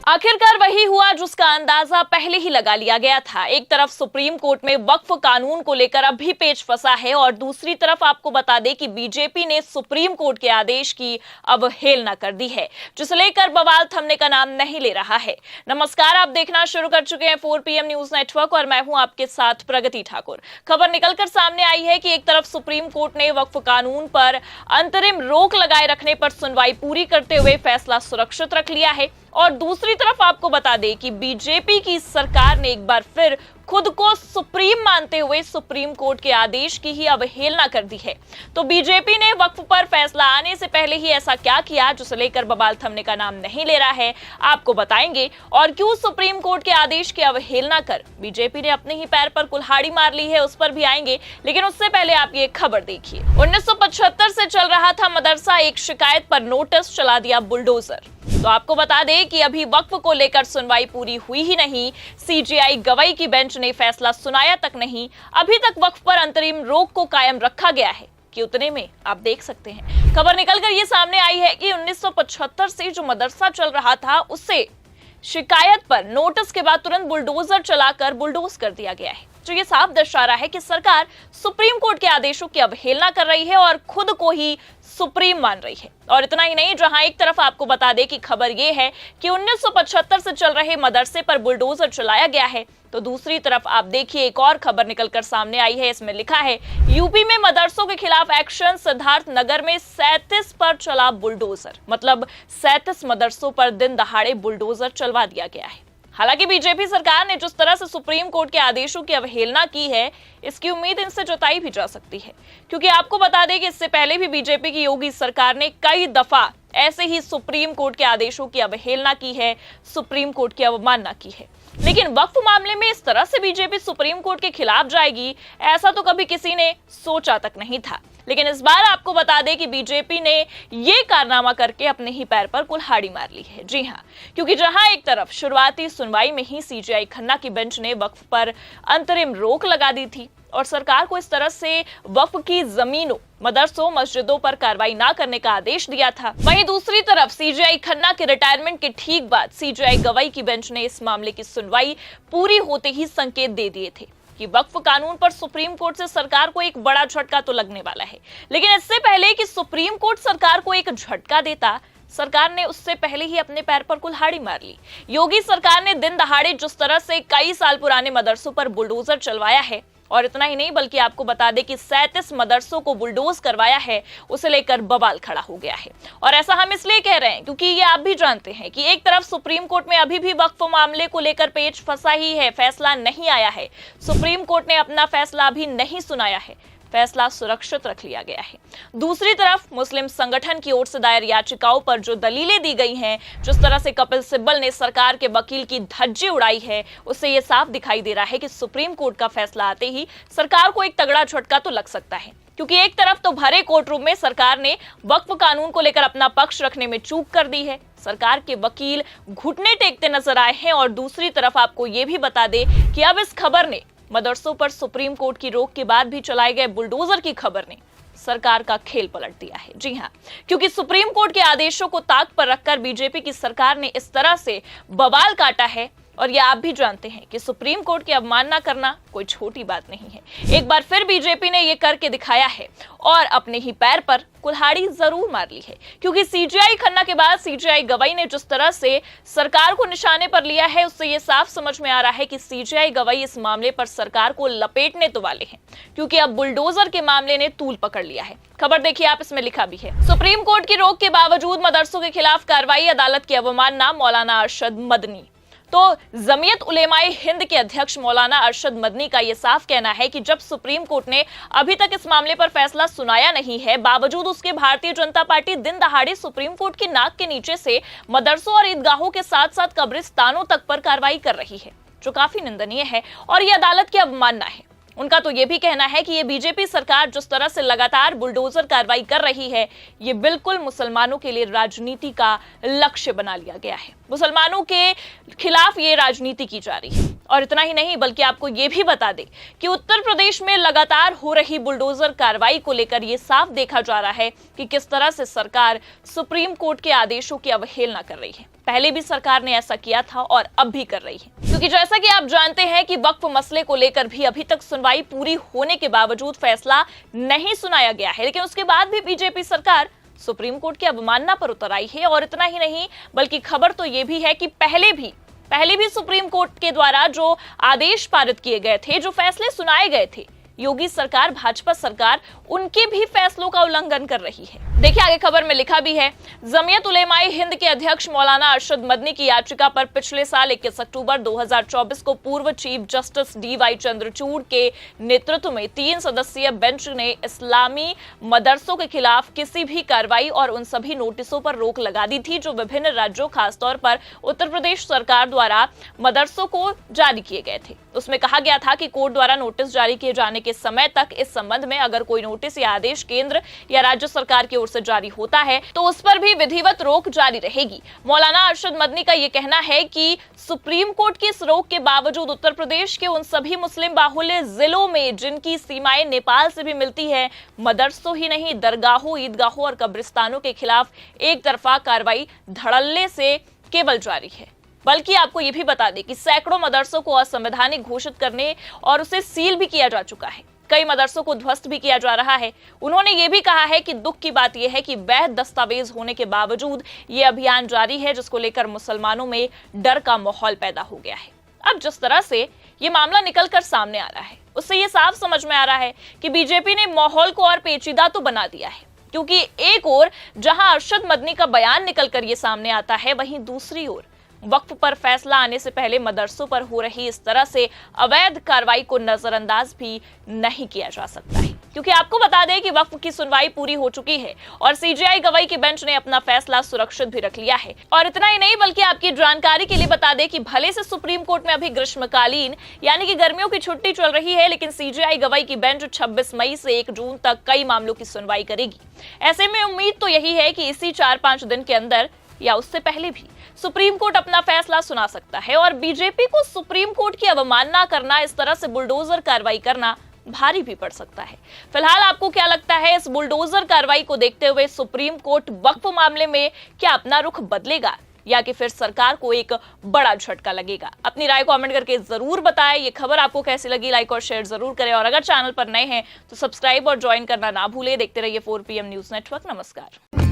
आखिरकार वही हुआ जिसका अंदाजा पहले ही लगा लिया गया था। एक तरफ सुप्रीम कोर्ट में वक्फ कानून को लेकर अब भी पेच फंसा है और दूसरी तरफ आपको बता दें कि बीजेपी ने सुप्रीम कोर्ट के आदेश की अवहेलना कर दी है, जिसे लेकर बवाल थमने का नाम नहीं ले रहा है। नमस्कार, आप देखना शुरू कर चुके हैं 4 PM न्यूज नेटवर्क और मैं हूं आपके साथ प्रगति ठाकुर। खबर निकलकर सामने आई है कि एक तरफ सुप्रीम कोर्ट ने वक्फ कानून पर अंतरिम रोक लगाए रखने पर सुनवाई पूरी करते हुए फैसला सुरक्षित रख लिया है और दूसरी तरफ आपको बता दें कि बीजेपी की सरकार ने एक बार फिर खुद को सुप्रीम मानते हुए सुप्रीम कोर्ट के आदेश की ही अवहेलना कर दी है। तो बीजेपी ने वक्फ पर फैसला आने से पहले ही ऐसा क्या किया जिसे लेकर बवाल थमने का नाम नहीं ले रहा है, आपको बताएंगे। और क्यों सुप्रीम कोर्ट के आदेश की अवहेलना कर बीजेपी ने अपने ही पैर पर कुल्हाड़ी मार ली है, उस पर भी आएंगे। लेकिन उससे पहले आप ये खबर देखिए। 1975 से चल रहा था मदरसा, एक शिकायत पर नोटिस चला दिया बुलडोजर। तो आपको बता दें कि अभी वक्फ को लेकर सुनवाई पूरी हुई ही नहीं, सीजेआई गवाई की बेंच ने फैसला सुनाया तक नहीं, अभी तक वक्फ पर अंतरिम रोक को कायम रखा गया है कि उतने में आप देख सकते हैं खबर निकलकर ये सामने आई है कि 1975 से जो मदरसा चल रहा था उससे शिकायत पर नोटिस के बाद तुरंत बुलडोजर चलाकर बुलडोज कर दिया गया है, जो ये साफ दर्शा रहा है कि सरकार सुप्रीम कोर्ट के आदेशों की अवहेलना कर रही है और खुद को ही सुप्रीम मान रही है। और इतना ही नहीं, जहां एक तरफ आपको बता दें कि खबर यह है कि 1975 से चल रहे मदरसे पर बुलडोजर चलाया गया है, तो दूसरी तरफ आप देखिए एक और खबर निकलकर सामने आई है। इसमें लिखा है यूपी में मदरसों के खिलाफ एक्शन, सिद्धार्थ नगर में 37 पर चला बुलडोजर। मतलब 37 मदरसों पर दिन दहाड़े बुलडोजर चलवा दिया गया है। हालांकि बीजेपी सरकार ने जिस तरह से सुप्रीम कोर्ट के आदेशों की अवहेलना की है, इसकी उम्मीद इनसे जताई भी जा सकती है, क्योंकि आपको बता दें कि इससे पहले भी बीजेपी की योगी सरकार ने कई दफा ऐसे ही सुप्रीम कोर्ट के आदेशों की अवहेलना की है, सुप्रीम कोर्ट की अवमानना की है। लेकिन वक्फ मामले में इस तरह से बीजेपी सुप्रीम कोर्ट के खिलाफ जाएगी, ऐसा तो कभी किसी ने सोचा तक नहीं था। लेकिन इस बार आपको बता दें कि बीजेपी ने ये कारनामा करके अपने ही पैर पर कुल्हाड़ी मार ली है। जी हां, क्योंकि जहां एक तरफ शुरुआती सुनवाई में ही सीजेआई खन्ना की बेंच ने वक्फ पर अंतरिम रोक लगा दी थी और सरकार को इस तरह से वक्फ की जमीनों, मदरसों, मस्जिदों पर कार्रवाई ना करने का आदेश दिया था, वहीं दूसरी तरफ सीजेआई खन्ना के रिटायरमेंट के ठीक बाद सीजेआई गवाई की बेंच ने इस मामले की सुनवाई पूरी होते ही संकेत दे दिए थे कि वक्फ कानून पर सुप्रीम कोर्ट से सरकार को एक बड़ा झटका तो लगने वाला है। लेकिन इससे पहले कि सुप्रीम कोर्ट सरकार को एक झटका देता, सरकार ने उससे पहले ही अपने पैर पर कुल्हाड़ी मार ली। योगी सरकार ने दिन दहाड़े जिस तरह से कई साल पुराने मदरसों पर बुलडोजर चलवाया है, और इतना ही नहीं बल्कि आपको बता दें कि 37 मदरसों को बुलडोज करवाया है, उसे लेकर बवाल खड़ा हो गया है। और ऐसा हम इसलिए कह रहे हैं क्योंकि ये आप भी जानते हैं कि एक तरफ सुप्रीम कोर्ट में अभी भी वक्फ मामले को लेकर पेच फंसा ही है, फैसला नहीं आया है। सुप्रीम कोर्ट ने अपना फैसला अभी नहीं सुनाया है, फैसला सुरक्षित रख लिया गया है। दूसरी तरफ मुस्लिम संगठन की ओर से दायर याचिकाओं पर जो दलीलें दी गई हैं, जिस तरह से कपिल सिब्बल ने सरकार के वकील की धज्जी उड़ाई है, उससे यह साफ दिखाई दे रहा है कि सुप्रीम कोर्ट का फैसला आते ही सरकार को एक तगड़ा झटका तो लग सकता है। क्योंकि एक तरफ तो भरे कोर्ट रूम में सरकार ने वक्फ कानून को लेकर अपना पक्ष रखने में चूक कर दी है, सरकार के वकील घुटने टेकते नजर आए हैं, और दूसरी तरफ आपको ये भी बता दें कि अब इस खबर ने, मदरसों पर सुप्रीम कोर्ट की रोक के बाद भी चलाए गए बुलडोजर की खबर ने सरकार का खेल पलट दिया है। जी हां, क्योंकि सुप्रीम कोर्ट के आदेशों को ताक पर रखकर बीजेपी की सरकार ने इस तरह से बवाल काटा है, और ये आप भी जानते हैं कि सुप्रीम कोर्ट की अवमानना करना कोई छोटी बात नहीं है। एक बार फिर बीजेपी ने ये करके दिखाया है और अपने ही पैर पर कुल्हाड़ी जरूर मार ली है, क्योंकि सीजेआई खन्ना के बाद सीजेआई गवाई ने जिस तरह से सरकार को निशाने पर लिया है, उससे ये साफ समझ में आ रहा है कि सीजेआई गवाई इस मामले पर सरकार को लपेटने तो वाले हैं, क्योंकि अब बुलडोजर के मामले ने तूल पकड़ लिया है। खबर देखिए आप, इसमें लिखा भी है सुप्रीम कोर्ट की रोक के बावजूद मदरसों के खिलाफ कार्रवाई, अदालत की अवमानना, मौलाना अरशद मदनी। तो जमीयत उलेमाए हिंद के अध्यक्ष मौलाना अरशद मदनी का यह साफ कहना है कि जब सुप्रीम कोर्ट ने अभी तक इस मामले पर फैसला सुनाया नहीं है, बावजूद उसके भारतीय जनता पार्टी दिन दहाड़े सुप्रीम कोर्ट की नाक के नीचे से मदरसों और ईदगाहों के साथ साथ कब्रिस्तानों तक पर कार्रवाई कर रही है, जो काफी निंदनीय है और यह अदालत की अवमानना है। उनका तो यह भी कहना है कि ये बीजेपी सरकार जिस तरह से लगातार बुलडोजर कार्रवाई कर रही है, ये बिल्कुल मुसलमानों के लिए राजनीति का लक्ष्य बना लिया गया है। मुसलमानों के खिलाफ ये राजनीति की जा रही है। और इतना ही नहीं बल्कि आपको ये भी बता दें कि उत्तर प्रदेश में लगातार हो रही बुलडोजर कार्रवाई को लेकर ये साफ देखा जा रहा है कि किस तरह से सरकार सुप्रीम कोर्ट के आदेशों की अवहेलना कर रही है। पहले भी सरकार ने ऐसा किया था और अब भी कर रही है, क्योंकि जैसा कि आप जानते हैं कि वक्फ मसले को लेकर भी अभी तक सुनवाई पूरी होने के बावजूद फैसला नहीं सुनाया गया है। लेकिन उसके बाद भी बीजेपी सरकार सुप्रीम कोर्ट की अवमानना पर उतर आई है। और इतना ही नहीं बल्कि खबर तो यह भी है कि पहले भी सुप्रीम कोर्ट के द्वारा जो आदेश पारित किए गए थे, जो फैसले सुनाए गए थे, योगी सरकार, भाजपा सरकार उनके भी फैसलों का उल्लंघन कर रही है। देखिए आगे खबर में लिखा भी है, जमीयत उलेमाए हिंद के अध्यक्ष मौलाना अरशद मदनी की याचिका पर पिछले साल 21 अक्टूबर 2024 को पूर्व चीफ जस्टिस DY चंद्रचूड़ के नेतृत्व में 3 सदस्यीय बेंच ने इस्लामी मदरसों के खिलाफ किसी भी कार्रवाई और उन सभी नोटिसों पर रोक लगा दी थी जो विभिन्न राज्यों, खासतौर पर उत्तर प्रदेश सरकार द्वारा मदरसों को जारी किए गए थे। उसमें कहा गया था कि कोर्ट द्वारा नोटिस जारी किए जाने के समय तक इस संबंध में अगर कोई नोटिस या आदेश केंद्र या राज्य सरकार की ओर से जारी होता है तो उस पर भी विधिवत रोक जारी रहेगी। मौलाना अरशद मदनी का यह कहना है कि सुप्रीम कोर्ट की इस रोक के बावजूद उत्तर प्रदेश के उन सभी मुस्लिम बाहुल्य जिलों में जिनकी सीमाएं नेपाल से भी मिलती है, मदरसों ही नहीं दरगाहों, ईदगाहों और कब्रिस्तानों के खिलाफ एक तरफा कार्रवाई धड़ल्ले से केवल जारी है। बल्कि आपको यह भी बता दें कि सैकड़ों मदरसों को असंवैधानिक घोषित करने और उसे सील भी किया जा चुका है। कई मदरसों को ध्वस्त भी किया जा रहा है। उन्होंने ये भी कहा है कि दुख की बात यह है कि वैध दस्तावेज होने के बावजूद ये अभियान जारी है, जिसको लेकर मुसलमानों में डर का माहौल पैदा हो गया है। अब जिस तरह से ये मामला निकलकर सामने आ रहा है, उससे ये साफ समझ में आ रहा है कि बीजेपी ने माहौल को और पेचीदा तो बना दिया है, क्योंकि एक ओर जहां अरशद मदनी का बयान निकलकर ये सामने आता है, वहीं दूसरी ओर वक्फ पर फैसला आने से पहले मदरसों पर हो रही इस तरह से अवैध कार्रवाई को नजरअंदाज भी नहीं किया जा सकता है। क्योंकि आपको बता दें कि वक्फ की सुनवाई पूरी हो चुकी है और CJI गवाई की बेंच ने अपना फैसला सुरक्षित भी रख लिया है। और इतना ही नहीं बल्कि आपकी जानकारी के लिए बता दें कि भले से सुप्रीम कोर्ट में अभी ग्रीष्मकालीन यानी कि गर्मियों की छुट्टी चल रही है, लेकिन CJI गवाई की बेंच 26 मई से 1 जून तक कई मामलों की सुनवाई करेगी। ऐसे में उम्मीद तो यही है कि इसी 4-5 दिन के अंदर या उससे पहले भी सुप्रीम कोर्ट अपना फैसला सुना सकता है। और बीजेपी को सुप्रीम कोर्ट की अवमानना करना, इस तरह से बुलडोजर कार्रवाई करना भारी भी पड़ सकता है। फिलहाल आपको क्या लगता है, इस बुलडोजर कार्रवाई को देखते हुए सुप्रीम कोर्ट वक्फ मामले में क्या अपना रुख बदलेगा या कि फिर सरकार को एक बड़ा झटका लगेगा? अपनी राय कमेंट करके जरूर बताएं। ये खबर आपको कैसी लगी, लाइक और शेयर जरूर करें। और अगर चैनल पर नए हैं तो सब्सक्राइब और ज्वाइन करना ना भूलें। देखते रहिए 4 PM न्यूज नेटवर्क। नमस्कार।